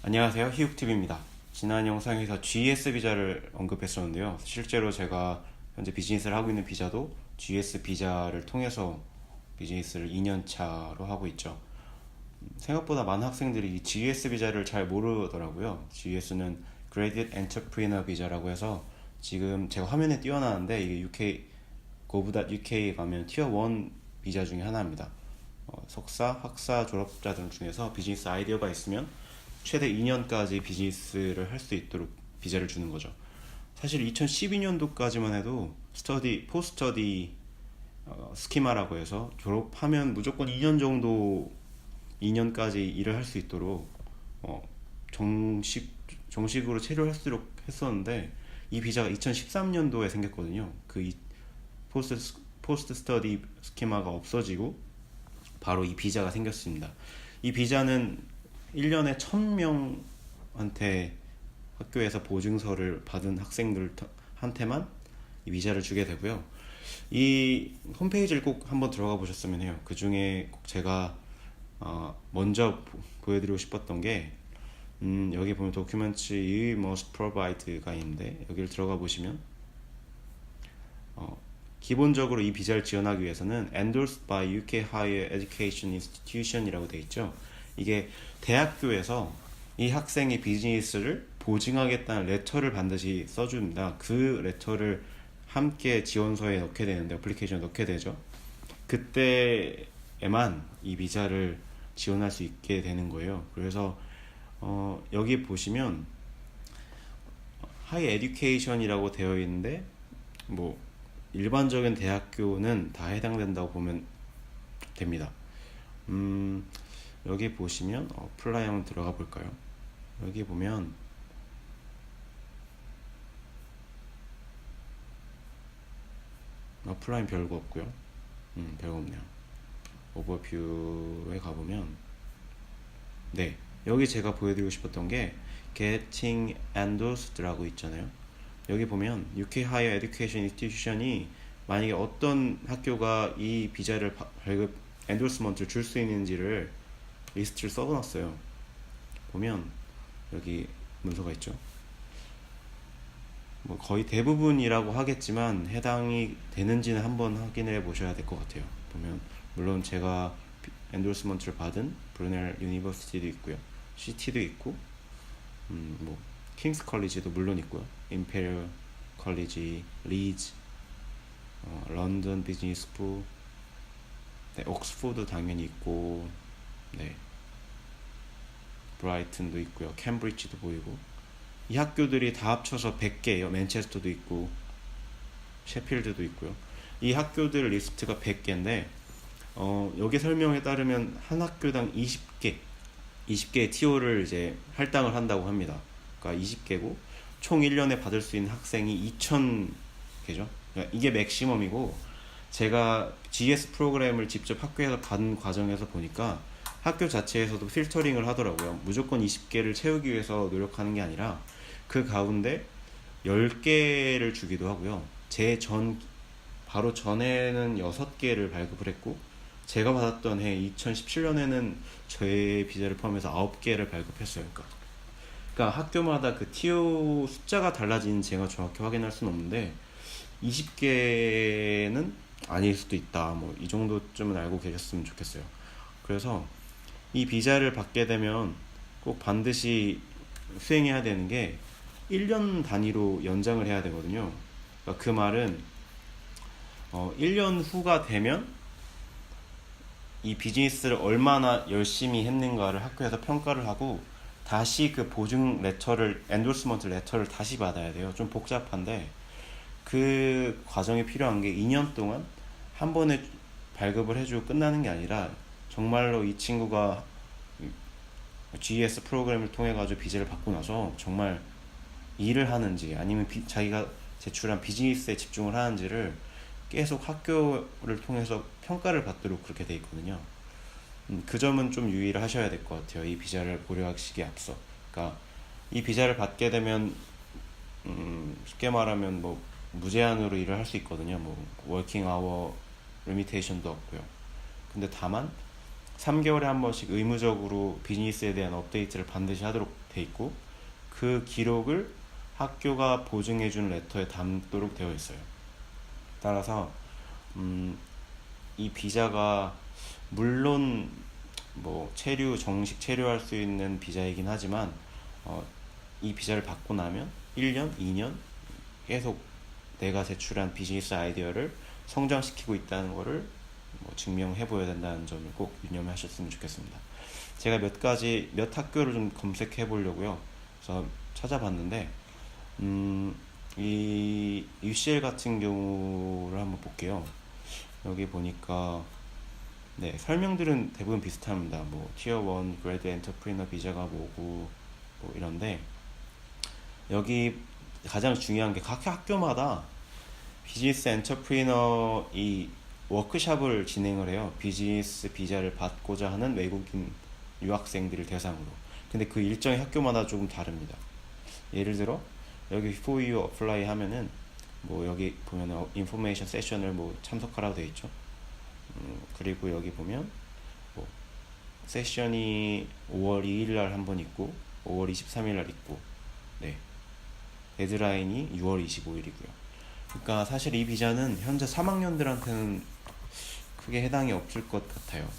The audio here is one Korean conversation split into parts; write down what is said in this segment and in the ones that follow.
안녕하세요. 희욱TV입니다. 지난 영상에서 GS 비자를 언급했었는데요. 실제로 제가 현재 비즈니스를 하고 있는 비자도 GS 비자를 통해서 비즈니스를 2년 차로 하고 있죠. 생각보다 많은 학생들이 이 GS 비자를 잘 모르더라고요. GS는 Graduate Entrepreneur 비자라고 해서 지금 제가 화면에 띄워놨는데 이게 UK, gov.uk에 가면 티어 1 비자 중에 하나입니다. 석사, 학사 졸업자들 중에서 비즈니스 아이디어가 있으면 최대 2년까지 비즈니스를 할 수 있도록 비자를 주는 거죠. 사실 2012년도까지만 해도 포스터디 스키마라고 해서 졸업하면 무조건 2년 정도 2년까지 일을 할 수 있도록 어, 정식으로 체류할 수 있도록 했었는데 이 비자가 2013년도에 생겼거든요. 포스트 스터디 스키마가 없어지고 바로 이 비자가 생겼습니다. 이 비자는 1년에 1000명한테 학교에서 보증서를 받은 학생들한테만 이 비자를 주게 되고요. 이 홈페이지를 꼭 한번 들어가 보셨으면 해요. 그 중에 꼭 제가 먼저 보여드리고 싶었던 게 여기 보면 도큐멘트 You must provide가 있는데 여기를 들어가 보시면 기본적으로 이 비자를 지원하기 위해서는 endorsed by UK Higher Education Institution이라고 되어 있죠. 이게 대학교에서 이 학생의 비즈니스를 보증하겠다는 레터를 반드시 써줍니다. 그 레터를 함께 지원서에 넣게 되는데 어플리케이션에 넣게 되죠. 그때에만 이 비자를 지원할 수 있게 되는 거예요. 그래서 여기 보시면 하이 에듀케이션이라고 되어 있는데 뭐 일반적인 대학교는 다 해당된다고 보면 됩니다. 여기 보시면 어플라이 한번 들어가 볼까요? 여기 보면 어플라이는 별거 없고요. 별거 없네요. 오버뷰에 가보면 네, 여기 제가 보여드리고 싶었던 게 Getting Endorsed라고 있잖아요. 여기 보면 UK Higher Education Institution이 만약에 어떤 학교가 이 비자를 발급 엔도스먼트를 줄 수 있는지를 리스트를 써놨어요. 보면 여기 문서가 있죠. 뭐 거의 대부분이라고 하겠지만 해당이 되는지는 한번 확인해 보셔야 될 것 같아요. 보면 물론 제가 엔도스먼트를 받은 브루넬 유니버시티도 있고요, CT도 있고, 뭐 킹스 컬리지도 물론 있고요, 임페리얼 컬리지, 리즈, 런던 비즈니스 스쿨, 네, 옥스포드 당연히 있고, 네, 브라이튼도 있고요, 캠브리지도 보이고, 이 학교들이 다 합쳐서 100개예요. 맨체스터도 있고 셰필드도 있고요. 이 학교들 리스트가 100개인데 여기 설명에 따르면 한 학교당 20개의 TO를 이제 할당을 한다고 합니다. 그러니까 20개고 총 1년에 받을 수 있는 학생이 2000개죠. 그러니까 이게 맥시멈이고, 제가 GS 프로그램을 직접 학교에서 받은 과정에서 보니까 학교 자체에서도 필터링을 하더라고요. 무조건 20개를 채우기 위해서 노력하는 게 아니라 그 가운데 10개를 주기도 하고요. 바로 전에는 6개를 발급을 했고, 제가 받았던 해 2017년에는 저의 비자를 포함해서 9개를 발급했어요. 그러니까 학교마다 그 TO 숫자가 달라지는 제가 정확히 확인할 수는 없는데 20개는 아닐 수도 있다. 뭐 이 정도쯤은 알고 계셨으면 좋겠어요. 그래서 이 비자를 받게 되면 꼭 반드시 수행해야 되는 게 1년 단위로 연장을 해야 되거든요. 그러니까 그 말은 1년 후가 되면 이 비즈니스를 얼마나 열심히 했는가를 학교에서 평가를 하고 다시 그 보증 레터를, 엔도스먼트 레터를 다시 받아야 돼요. 좀 복잡한데 그 과정이 필요한 게 2년 동안 한 번에 발급을 해주고 끝나는 게 아니라 정말로 이 친구가 GES 프로그램을 통해 가지고 비자를 받고 나서 정말 일을 하는지 아니면 자기가 제출한 비즈니스에 집중을 하는지를 계속 학교를 통해서 평가를 받도록 그렇게 돼 있거든요. 그 점은 좀 유의를 하셔야 될 것 같아요. 이 비자를 고려하시기에 앞서. 그러니까 이 비자를 받게 되면 쉽게 말하면 뭐 무제한으로 일을 할 수 있거든요. 뭐 워킹 아워 리미테이션도 없고요. 근데 다만 3개월에 한 번씩 의무적으로 비즈니스에 대한 업데이트를 반드시 하도록 돼 있고, 그 기록을 학교가 보증해준 레터에 담도록 되어 있어요. 따라서 이 비자가 물론 뭐 정식 체류할 수 있는 비자이긴 하지만 이 비자를 받고 나면 1년, 2년 계속 내가 제출한 비즈니스 아이디어를 성장시키고 있다는 거를 뭐 증명해 보여야 된다는 점을 꼭 유념하셨으면 좋겠습니다. 제가 몇 학교를 좀 검색해 보려고요. 그래서 찾아봤는데 이 UCL 같은 경우를 한번 볼게요. 여기 보니까 네, 설명들은 대부분 비슷합니다. 뭐 티어 1 그레이드 엔터프리너 비자가 뭐고 뭐 이런데, 여기 가장 중요한 게 각 학교마다 비즈니스 엔터프리너 이 워크샵을 진행을 해요. 비즈니스 비자를 받고자 하는 외국인 유학생들을 대상으로. 근데 그 일정이 학교마다 조금 다릅니다. 예를 들어 여기 For You Apply 하면은 뭐 여기 보면 인포메이션 세션을 뭐 참석하라고 되어 있죠. 그리고 여기 보면 뭐 세션이 5월 2일 날 한 번 있고 5월 23일 날 있고, 네, 데드라인이 6월 25일이고요. 그러니까 사실 이 비자는 현재 3학년들한테는 크게 해당이 없을 것 같아요.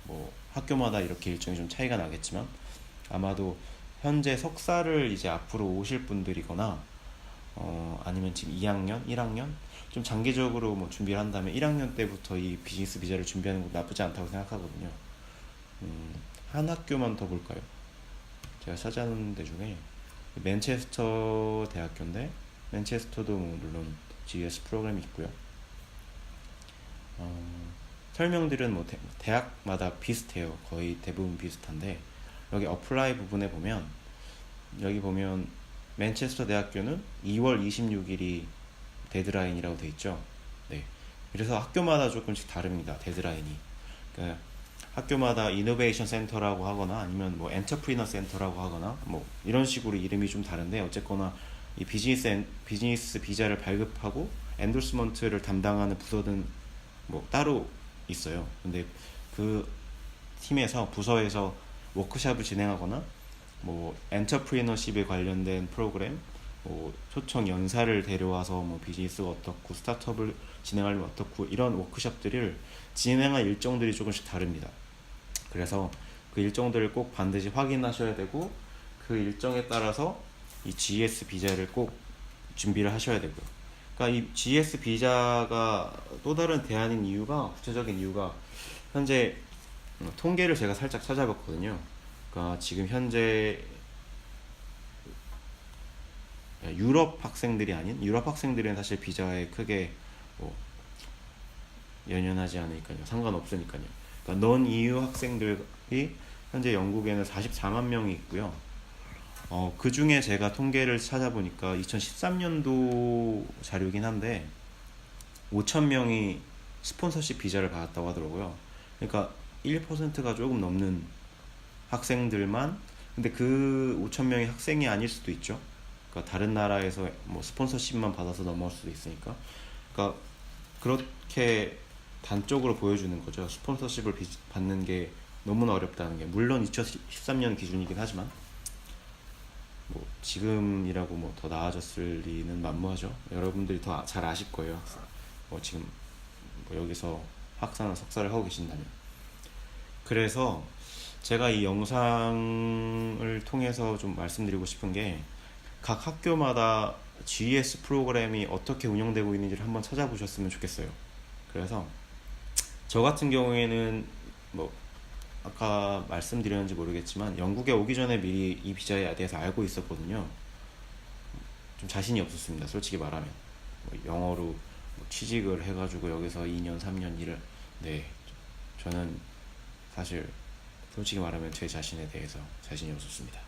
뭐 학교마다 이렇게 일정이 좀 차이가 나겠지만, 아마도 현재 석사를 이제 앞으로 오실 분들이거나 아니면 지금 2학년, 1학년 좀 장기적으로 뭐 준비를 한다면 1학년 때부터 이 비즈니스 비자를 준비하는 건 나쁘지 않다고 생각하거든요. 한 학교만 더 볼까요? 제가 찾아놓은 데 중에 맨체스터 대학교인데, 맨체스터도 뭐 물론 GS 프로그램이 있고요. 설명들은 뭐 대학마다 비슷해요. 거의 대부분 비슷한데, 여기 어플라이 부분에 보면 여기 보면 맨체스터 대학교는 2월 26일이 데드라인이라고 돼 있죠. 네. 그래서 학교마다 조금씩 다릅니다. 데드라인이. 그러니까 학교마다 이노베이션 센터라고 하거나 아니면 뭐 엔터프리너 센터라고 하거나 뭐 이런 식으로 이름이 좀 다른데, 어쨌거나 이 비즈니스 비자를 발급하고 엔도스먼트를 담당하는 부서는 뭐 따로 있어요. 근데 그 부서에서 워크샵을 진행하거나 뭐 엔터프리너십에 관련된 프로그램, 뭐 초청 연사를 데려와서 뭐 비즈니스가 어떻고 스타트업을 진행하려면 어떻고 이런 워크숍들을 진행할 일정들이 조금씩 다릅니다. 그래서 그 일정들을 꼭 반드시 확인하셔야 되고, 그 일정에 따라서 이 GS 비자를 꼭 준비를 하셔야 되고요. 그러니까 이 GS 비자가 또 다른 대안인 이유가, 구체적인 이유가, 현재 통계를 제가 살짝 찾아봤거든요. 그러니까 지금 현재 유럽 학생들은 사실 비자에 크게 뭐 연연하지 않으니까요. 상관없으니까요. 그러니까 넌 EU 학생들이 현재 영국에는 44만 명이 있고요. 그 중에 제가 통계를 찾아보니까 2013년도 자료긴 한데 5천 명이 스폰서십 비자를 받았다고 하더라고요. 그러니까 1%가 조금 넘는 학생들만, 근데 그 5천 명이 학생이 아닐 수도 있죠. 그러니까 다른 나라에서 뭐 스폰서십만 받아서 넘어올 수도 있으니까. 그러니까 그렇게 단적으로 보여주는 거죠. 스폰서십을 받는 게 너무나 어렵다는 게. 물론 2013년 기준이긴 하지만 뭐 지금이라고 뭐 더 나아졌을 리는 만무하죠. 여러분들이 더 잘 아실 거예요. 뭐 지금 뭐 여기서 학사나 석사를 하고 계신다면. 그래서 제가 이 영상을 통해서 좀 말씀드리고 싶은 게, 각 학교마다 GS 프로그램이 어떻게 운영되고 있는지를 한번 찾아보셨으면 좋겠어요. 그래서 저 같은 경우에는 뭐 아까 말씀드렸는지 모르겠지만 영국에 오기 전에 미리 이 비자에 대해서 알고 있었거든요. 좀 자신이 없었습니다. 솔직히 말하면 뭐 영어로 뭐 취직을 해가지고 여기서 2년 3년 일을, 네, 저는 사실 솔직히 말하면 제 자신에 대해서 자신이 없었습니다.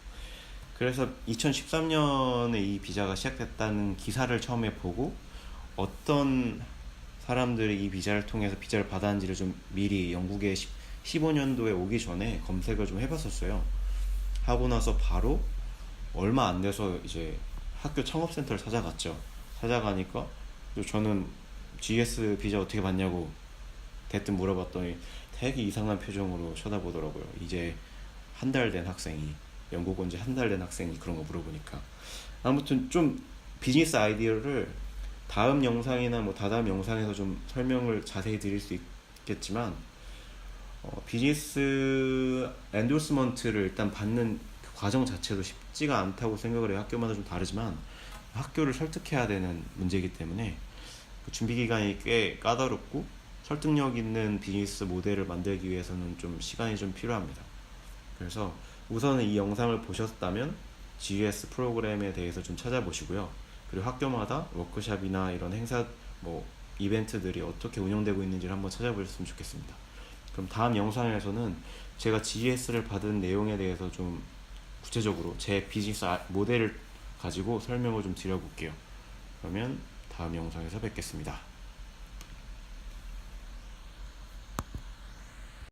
그래서 2013년에 이 비자가 시작됐다는 기사를 처음에 보고 어떤 사람들이 이 비자를 통해서 비자를 받았는지를 좀 미리 영국에 15년도에 오기 전에 검색을 좀 해봤었어요. 하고 나서 바로 얼마 안 돼서 이제 학교 창업센터를 찾아갔죠. 찾아가니까 저는 GS 비자 어떻게 받냐고 대뜸 물어봤더니 되게 이상한 표정으로 쳐다보더라고요. 이제 한 달 된 학생이, 영국 온 지 한 달 된 학생이 그런 거 물어보니까. 아무튼 좀 비즈니스 아이디어를 다음 영상이나 뭐 다다음 영상에서 좀 설명을 자세히 드릴 수 있겠지만, 비즈니스 엔도스먼트를 일단 받는 그 과정 자체도 쉽지가 않다고 생각을 해요. 학교마다 좀 다르지만 학교를 설득해야 되는 문제이기 때문에 그 준비 기간이 꽤 까다롭고 설득력 있는 비즈니스 모델을 만들기 위해서는 좀 시간이 좀 필요합니다. 그래서 우선은 이 영상을 보셨다면 GS 프로그램에 대해서 좀 찾아보시고요. 그리고 학교마다 워크숍이나 이런 행사, 뭐 이벤트들이 어떻게 운영되고 있는지를 한번 찾아보셨으면 좋겠습니다. 그럼 다음 영상에서는 제가 GS를 받은 내용에 대해서 좀 구체적으로 제 비즈니스 모델을 가지고 설명을 좀 드려볼게요. 그러면 다음 영상에서 뵙겠습니다.